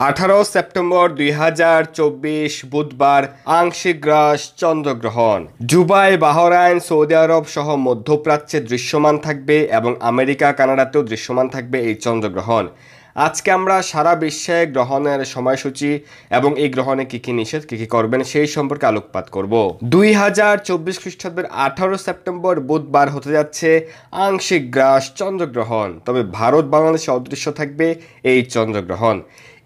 18 September 2024 বুধবার আংশিক গ্রাস চন্দ্রগ্রহণ। দুবাই, বাহরাইন, সৌদি আরব সহ মধ্যপ্রাচ্যে দৃশ্যমান থাকবে এবং আমেরিকা, কানাডাতেও দৃশ্যমান থাকবে এই চন্দ্রগ্রহণ। আজকে আমরা সারা বিশ্বে গ্রহণের সময়সূচি এবং এই গ্রহণে কী কী নিষেধ, কী কী করবেন সেই সম্পর্কে আলোকপাত করব। 2024 খ্রিস্টাব্দের 18 সেপ্টেম্বর বুধবার হতে যাচ্ছে আংশিক গ্রাস চন্দ্রগ্রহণ। তবে ভারত বাংলাদেশে অদৃশ্য থাকবে এই চন্দ্রগ্রহণ।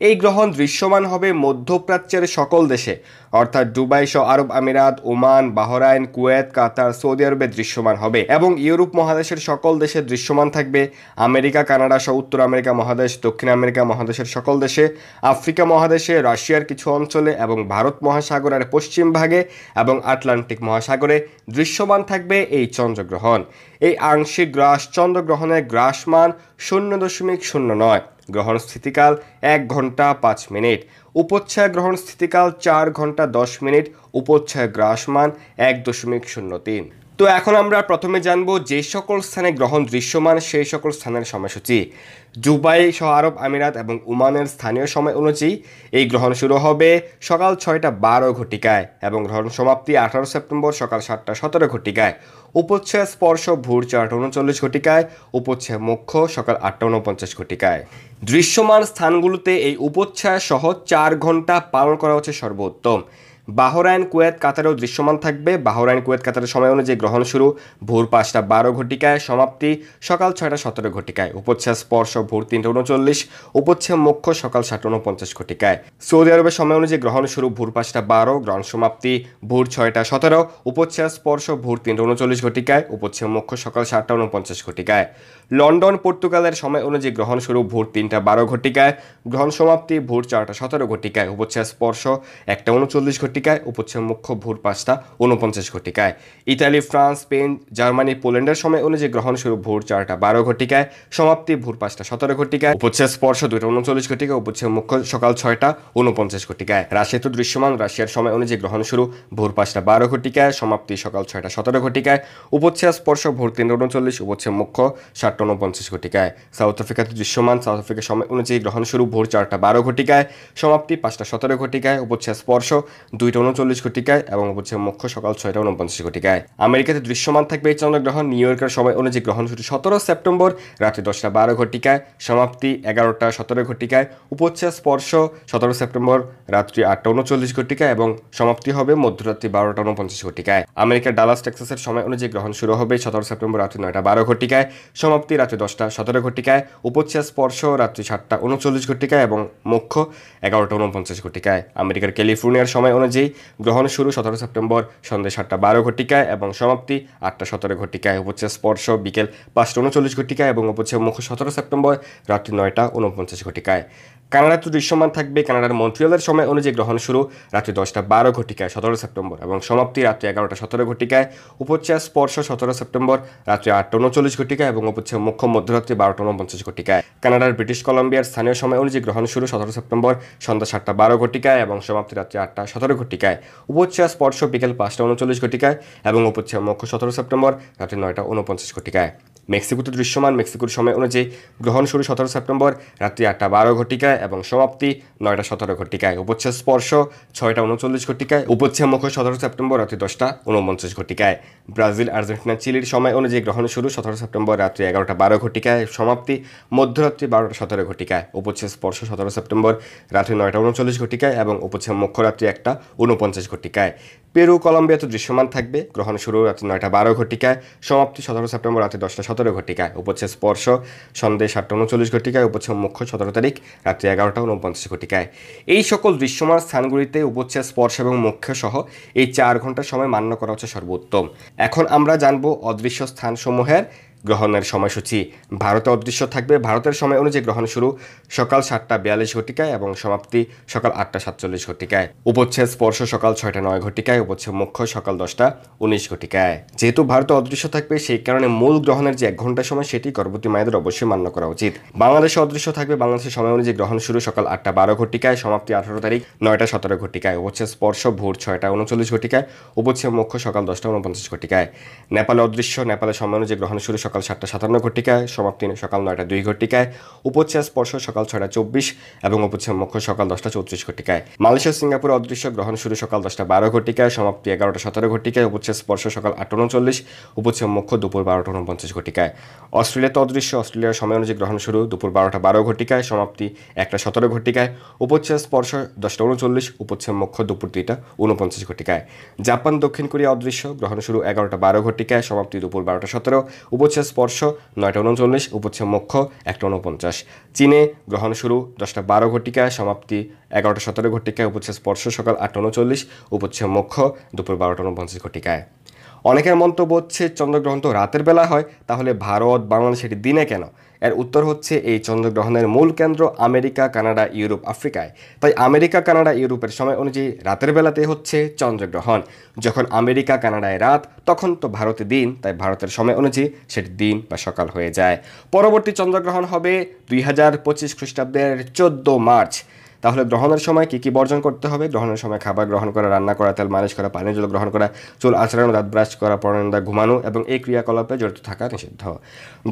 এই গ্রহণ দৃশ্যমান হবে মধ্যপ্রাচ্যের সকল দেশে, অর্থাৎ দুবাই সহ আরব আমিরাত, ওমান, বাহরাইন, কুয়েত, কাতার, সৌদি আরবে দৃশ্যমান হবে এবং ইউরোপ মহাদেশের সকল দেশে দৃশ্যমান থাকবে। আমেরিকা, কানাডা সহ উত্তর আমেরিকা মহাদেশ, দক্ষিণ আমেরিকা মহাদেশের সকল দেশে, আফ্রিকা মহাদেশে, রাশিয়ার কিছু অঞ্চলে এবং ভারত মহাসাগরের পশ্চিম ভাগে এবং আটলান্টিক মহাসাগরে দৃশ্যমান থাকবে এই চন্দ্রগ্রহণ। এই আংশিক গ্রাস চন্দ্রগ্রহণের গ্রাসমান 0.09, গ্রহণ স্থিতিকাল 1 ঘন্টা 5 মিনিট, উপচ্ছায়া গ্রহণ স্থিতিকাল 4 ঘন্টা 10 মিনিট, উপচ্ছায়া গ্রাসমান 1.03। তো এখন আমরা প্রথমে জানবো যে সকল স্থানে গ্রহণ দৃশ্যমান সেই সকল স্থানের সময়সূচি। দুবাই সহ আরব আমিরাত এবং ওমানের স্থানীয় সময় অনুযায়ী এই গ্রহণ শুরু হবে সকাল 6টা 12 ঘটিকায় এবং গ্রহণ সমাপ্তি 18 সেপ্টেম্বর সকাল 7টা 17 ঘটিকায়। উপচ্ছায়া স্পর্শ ভোর 4টা 39 ঘটিকায়, উপচ্ছায়া মুখ্য সকাল 8টা 49 ঘটিকায়। দৃশ্যমান স্থানগুলোতে এই উপচ্ছায়া সহ 4 ঘন্টা পালন করা হচ্ছে সর্বোত্তম। বাহরাইন, কুয়েত, কাতারেও দৃশ্যমান থাকবে। বাহরাইন, কুয়েত, কাতারের সময় অনুযায়ী গ্রহণ শুরু ভোর 5টা 12 ঘটিকায়, সমাপ্তি সকাল 6টা 17 ঘটিকায়। উপচ্ছায়া স্পর্শ ভোর 3টা 39, উপচ্ছায়া মুখ্য সকাল 7টা 49 ঘটিকায়। সৌদি আরবের সময় অনুযায়ী গ্রহণ শুরু ভোর 5টা 12, গ্রহণ সমাপ্তি ভোর 6টা 17, উপচ্ছায়া স্পর্শ ভোর 3টা 39 ঘটিকায়, উপচ্ছায়া মুখ্য সকাল 7টা 49 ঘটিকায়। লন্ডন, পর্তুগালের সময় অনুযায়ী গ্রহণ শুরু ভোর 3টা 12 ঘটিকায়, গ্রহণ সমাপ্তি ভোর 4টা 17 ঘটিকায়, উপচ্ছায়া স্পর্শ 1টা 39 ঘটিকায়, উপচ্ছায়া মুখ্য ভোর 5টা 49 ঘটিকায়। ইতালি, ফ্রান্স, স্পেন, জার্মানি, পোল্যান্ডের সময় অনুযায়ী গ্রহণ শুরু ভোর 4টা 12 ঘটিকায়, সমাপ্তি ভোর 5টা 17 ঘটিকায়, উপচ্ছায়া স্পর্শ 2টা 39 ঘটিকায়, উপচ্ছায়া মুখ্য সকাল 6টা 49 ঘটিকায়। রাশিয়াতে দৃশ্যমান, রাশিয়ার সময় অনুযায়ী গ্রহণ শুরু ভোর 5টা 12 ঘটিকায়, সমাপ্তি সকাল 6টা 17 ঘটিকায়, উপচ্ছায়া স্পর্শ ভোর 3টা 39, উপচ্ছায়া মুখ্য 7টা 49 ঘটিকায়। সাউথ আফ্রিকাতে দৃশ্যমান, সাউথ আফ্রিকার সময় অনুযায়ী গ্রহণ শুরু ভোর 4টা 12 ঘটিকায়, সমাপ্তি 5টা 17 ঘটিকায়, উপচ্ছায়া স্পর্শ 2টা 39 ঘটিকায় এবং উপচ্ছায়া মুখ্য সকাল 6টা 49 ঘটিকায়। আমেরিকাতে দৃশ্যমান থাকবে এই চন্দ্রগ্রহণ। নিউ ইয়র্কের সময় অনুযায়ী গ্রহণ শুরু 17 সেপ্টেম্বর রাত্রি 10টা 12 ঘটিকায়, সমাপ্তি 11টা 17 ঘটিকায়, উপচ্ছায়া স্পর্শ 17 সেপ্টেম্বর রাত্রি 8টা 39 ঘটিকায় এবং সমাপ্তি হবে মধ্যরাত্রি 12টা 49 ঘটিকায়। আমেরিকার ডালাস, টেক্সাসের সময় অনুযায়ী গ্রহণ শুরু হবে 17 সেপ্টেম্বর রাত্রি 9টা 12 ঘটিকায়, সমাপ্তি রাত্রি 10টা 17 ঘটিকায়, উপচ্ছায়া স্পর্শ রাত্রি 7টা 39 ঘটিকায় এবং মুখ্য 11টা 49 ঘটিকায়। আমেরিকার ক্যালিফোর্নিয়ার সময় অনুযায়ী গ্রহণ শুরু 17 সেপ্টেম্বর সন্ধ্যে 7টা 12 ঘটিকায় এবং সমাপ্তি 8টা 17 ঘটিকায়, উপচ্ছায়া স্পর্শ বিকেল 5টা 39 ঘটিকায় এবং উপচ্ছায়া মুখ্য 17 সেপ্টেম্বর রাত্রি 9টা 49 ঘটিকায়। কানাডাতে দৃশ্যমান থাকবে। কানাডার মন্ট্রিয়ালের সময় অনুযায়ী গ্রহণ শুরু রাত্রি 10টা 12 ঘটিকায় 17 সেপ্টেম্বর এবং সমাপ্তি রাত্রি 11টা 17 ঘটিকায়, উপচ্ছায়া স্পর্শ 17 সেপ্টেম্বর রাত্রি 8টা 39 ঘটিকায় এবং উপচ্ছায়া মুখ্য মধ্যরাত্রি 12টা 49 ঘটিকায়। কানাডার ব্রিটিশ কলম্বিয়ার স্থানীয় সময় অনুযায়ী গ্রহণ শুরু 17 সেপ্টেম্বর সন্ধ্যা 7টা 12 ঘটিকায় এবং সমাপ্তি রাত্রি 8টা 17 ঘটিকায়, উপচ্ছায়া স্পর্শ বিকেল 5টা 39 ঘটিকায় এবং উপচ্ছায়া মুখ্য 17 সেপ্টেম্বর রাত্রি 9টা 49 ঘটিকায়। মেক্সিকোতে দৃশ্যমান। মেক্সিকোর সময় অনুযায়ী গ্রহণ শুরু 17 সেপ্টেম্বর রাত্রি 8টা 12 ঘটিকায় এবং সমাপ্তি 9টা 17 ঘটিকায়, উপচ্ছায়া স্পর্শ 6টা 39 ঘটিকায়, উপচ্ছায়া মুখ্য 17 সেপ্টেম্বর রাত্রি 10টা 49 ঘটিকায়। ব্রাজিল, আর্জেন্টিনা, চিলির সময় অনুযায়ী গ্রহণ শুরু 17 সেপ্টেম্বর রাত্রি 11টা 12 ঘটিকায়, সমাপ্তি মধ্যরাত্রি 12টা 17 ঘটিকায়, উপচ্ছায়া স্পর্শ 17 সেপ্টেম্বর রাত্রি 9টা 39 ঘটিকায় এবং উপচ্ছায়া মুখ্য রাত্রি 1টা 49 ঘটিকায়। পেরু, কলম্বিয়াতে দৃশ্যমান থাকবে। গ্রহণ শুরু রাত্রি 9টা 12 ঘটিকায়, সমাপ্তি 17 সেপ্টেম্বর রাত্রি 10টা 17 ঘটিকায়, উপচ্ছায়া স্পর্শ সন্ধ্যে 7টা 39 ঘটিকায়, উপচ্ছায়া মুখ্য 17 তারিখ রাত্রি 11টা 49 ঘটিকায়। এই সকল দৃশ্যমান স্থানগুলিতে উপচ্ছায়া স্পর্শ এবং মুখ্য সহ এই 4 ঘন্টার সময় মান্য করা হচ্ছে সর্বোত্তম। এখন আমরা জানবো অদৃশ্য স্থানসমূহের গ্রহণের সময়সূচি। ভারতে অদৃশ্য থাকবে। ভারতের সময় অনুযায়ী গ্রহণ শুরু সকাল 7টা 42 ঘটিকায় এবং সমাপ্তি সকাল 8টা 47 ঘটিকায়, উপচ্ছায়া স্পর্শ সকাল 6টা 9 ঘটিকায়, উপচ্ছায়া মুখ্য সকাল 10টা 19 ঘটিকায়। যেহেতু ভারতে অদৃশ্য থাকবে সেই কারণে মূল গ্রহণের যে 1 ঘন্টা সময় সেটি গর্ভবতী মায়েদের অবশ্যই মান্য করা উচিত। বাংলাদেশে অদৃশ্য থাকবে। বাংলাদেশের সময় অনুযায়ী গ্রহণ শুরু সকাল 8টা 12 ঘটিকায়, সমাপ্তি 18 তারিখ 9টা 17 ঘটিকায়, উপচ্ছায়া স্পর্শ ভোর 6টা 39 ঘটিকায়, উপচ্ছায়া মুখ্য সকাল 10টা 49 ঘটিকায়। নেপালে অদৃশ্য। নেপালের সময় অনুযায়ী গ্রহণ শুরু সকাল সকাল 7টা 57 ঘটিকায়, সমাপ্তি সকাল 9টা 2 ঘটিকায়, উপচ্ছ্বাস স্পর্শ সকাল 6টা 24 এবং উপচ্ছ্বাস মুখ্য সকাল 10টা 34 ঘটিকায়। মালয়েশিয়া সিঙ্গাপুর অদৃশ্য গ্রহণ শুরু সকাল 10টা 12 ঘটিকায়, সমাপ্তি 11টা 17 ঘটিকায়, উপচ্ছ্বাস স্পর্শ সকাল 8টা 39, উপচ্ছ্বাস মুখ্য দুপুর 12টা 49 ঘটিকায়। অস্ট্রেলিয়াতে অদৃশ্য অস্ট্রেলিয়ার সময় অনুযায়ী গ্রহণ শুরু দুপুর 12টা 12 ঘটিকায়, সমাপ্তি 1টা 17 ঘটিকায়, উপচ্ছ্বাস স্পর্শ 10টা 39, উপচ্ছ্বাস মুখ্য দুপুর 2টা 49 ঘটিকায়। জাপান দক্ষিণ কোরিয়া অদৃশ্য গ্রহণ শুরু 11টা 12 ঘটিকায়, সমাপ্তি দুপুর 12টা 17, উপচ্ছ্বাস স্পর্শ 9টা 39, উপচ্ছ্বাস মুখ্য 1টা 49। চীনে গ্রহণ শুরু 10টা 12 ঘটিকায়, সমাপ্তি 11টা 17 ঘটিকায়, উপচ্ছ্বাস স্পর্শ সকাল 8টা 39, উপচ্ছ্বাস মুখ্য দুপুর 12টা 49 ঘটিকায়। অনেকের মন্তব্য হচ্ছে চন্দ্রগ্রহণ তো রাতের বেলা হয়, তাহলে ভারত বাংলাদেশ এটি দিনে কেন? এর উত্তর হচ্ছে এই চন্দ্রগ্রহণের মূল কেন্দ্র আমেরিকা, কানাডা, ইউরোপ, আফ্রিকায়। তাই আমেরিকা, কানাডা, ইউরোপের সময় অনুযায়ী রাতের বেলাতে হচ্ছে চন্দ্রগ্রহণ। যখন আমেরিকা, কানাডায় রাত, তখন তো ভারতে দিন, তাই ভারতের সময় অনুযায়ী সেটি দিন বা সকাল হয়ে যায়। পরবর্তী চন্দ্রগ্রহণ হবে 2025 খ্রিস্টাব্দের 14 মার্চ। তাহলে গ্রহণের সময় কী কী বর্জন করতে হবে? গ্রহণের সময় খাবার গ্রহণ করা, রান্না করা, তেল মালিশ করা, পানীয় জল গ্রহণ করা, চুল আঁচড়ানো, দাঁত ব্রাশ করা, পরনিন্দা, ঘুমানো এবং এই ক্রিয়াকলাপে জড়িত থাকা নিষিদ্ধ।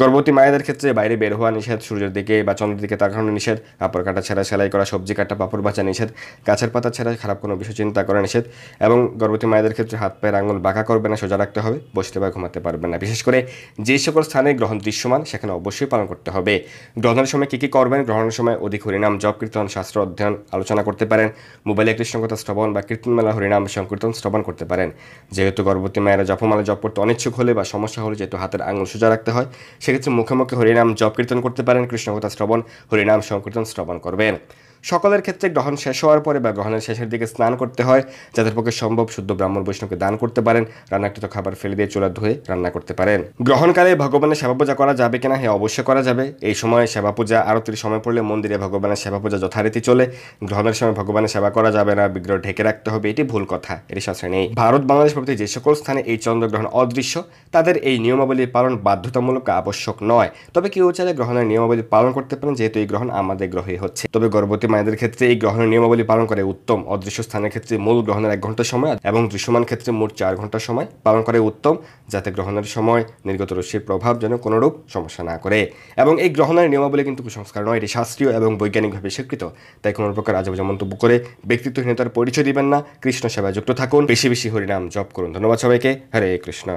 গর্ভবতী মায়েদের ক্ষেত্রে বাইরে বের হওয়া নিষেধ, সূর্যের দিকে বা চন্দ্রের দিকে তাকানো নিষেধ, কাপড় কাটা ছাড়া সেলাই করা, সবজি কাটা, পাপড় ভাজা নিষেধ, গাছের পাতা ছাড়া খারাপ কোনো বিষয় চিন্তা করা নিষেধ এবং গর্ভবতী মায়েদের ক্ষেত্রে হাত পায়ের আঙুল বাঁকা করবে না, সোজা রাখতে হবে, বসতে বা ঘুমাতে পারবে না। বিশেষ করে যে সকল স্থানে গ্রহণ দৃশ্যমান সেখানে অবশ্যই পালন করতে হবে। গ্রহণের সময় কী কী করবেন? গ্রহণের সময় অধিক হরিনাম জপ, কীর্তন, শাস্ত্র অধ্যয়ন, আলোচনা করতে পারেন। মোবাইলে কৃষ্ণকথা শ্রবণ বা কীর্তনমেলা, হরিনাম সংকীর্তন শ্রবণ করতে পারেন। যেহেতু গর্ভবতী মায়েরা জপমালা জপ করতে অনিচ্ছুক হলে বা সমস্যা হলে যেহেতু হাতের আঙুল সোজা রাখতে হয়, সেক্ষেত্রে মুখে মুখে হরিনাম জপ কীর্তন করতে পারেন। কৃষ্ণকথা শ্রবণ, হরিনাম সংকীর্তন শ্রবণ করবেন। সকলের ক্ষেত্রে গ্রহণ শেষ হওয়ার পরে বা গ্রহণের শেষের দিকে স্নান করতে হয়। যাদের পক্ষে সম্ভব শুদ্ধ ব্রাহ্মণ বৈষ্ণবকে দান করতে পারেন। রান্নাকৃত খাবার ফেলে দিয়ে চুলা ধুয়ে রান্না করতে পারেন। গ্রহণকালে ভগবানের সেবা পূজা করা যাবে কিনা? হ্যাঁ, অবশ্যই করা যাবে। এই সময় সেবা পূজা আরতির সময় পড়লে মন্দিরে ভগবানের সেবা পূজা যথারীতি চলে। গ্রহণের সময় ভগবানের সেবা করা যাবে না, বিগ্রহ ঢেকে রাখতে হবে, এটি ভুল কথা, এটি শাস্ত্রে নেই। ভারত বাংলাদেশ প্রভৃতি যে সকল স্থানে এই চন্দ্রগ্রহণ অদৃশ্য, তাদের এই নিয়মাবলী পালন বাধ্যতামূলক আবশ্যক নয়। তবে কেউ চাইলে গ্রহণের নিয়মাবলী পালন করতে পারেন, যেহেতু এই গ্রহণ আমাদের গ্রহে হচ্ছে। তবে গর্ভবতী মায়েদের ক্ষেত্রে এই গ্রহণের নিয়মাবলী পালন করে উত্তম। অদৃশ্য স্থানের ক্ষেত্রে মূল গ্রহণের 1 ঘন্টা সময় এবং দৃশ্যমান ক্ষেত্রে মোট 4 ঘন্টা সময় পালন করে উত্তম, যাতে গ্রহণের সময় নির্গত রশ্মির প্রভাব যেন কোনোরূপ সমস্যা না করে। এবং এই গ্রহণের নিয়মাবলী কিন্তু কুসংস্কার নয়, এটি শাস্ত্রীয় এবং বৈজ্ঞানিকভাবে স্বীকৃত। তাই কোনো প্রকার আজেবাজে মন্তব্য করে ব্যক্তিত্বহীনতার পরিচয় দিবেন না। কৃষ্ণ সেবায় যুক্ত থাকুন, বেশি বেশি হরিনাম জপ করুন। ধন্যবাদ সবাইকে। হরে কৃষ্ণ।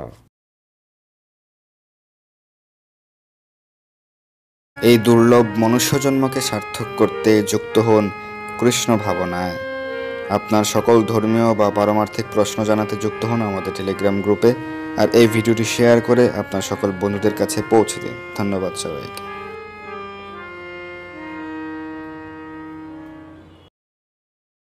এই দুর্লভ মনুষ্যজন্মকে সার্থক করতে যুক্ত হন কৃষ্ণ ভাবনায়। আপনার সকল ধর্মীয় বা পারমার্থিক প্রশ্ন জানাতে যুক্ত হন আমাদের টেলিগ্রাম গ্রুপে, আর এই ভিডিওটি শেয়ার করে আপনার সকল বন্ধুদের কাছে পৌঁছে দিন। ধন্যবাদ সবাইকে।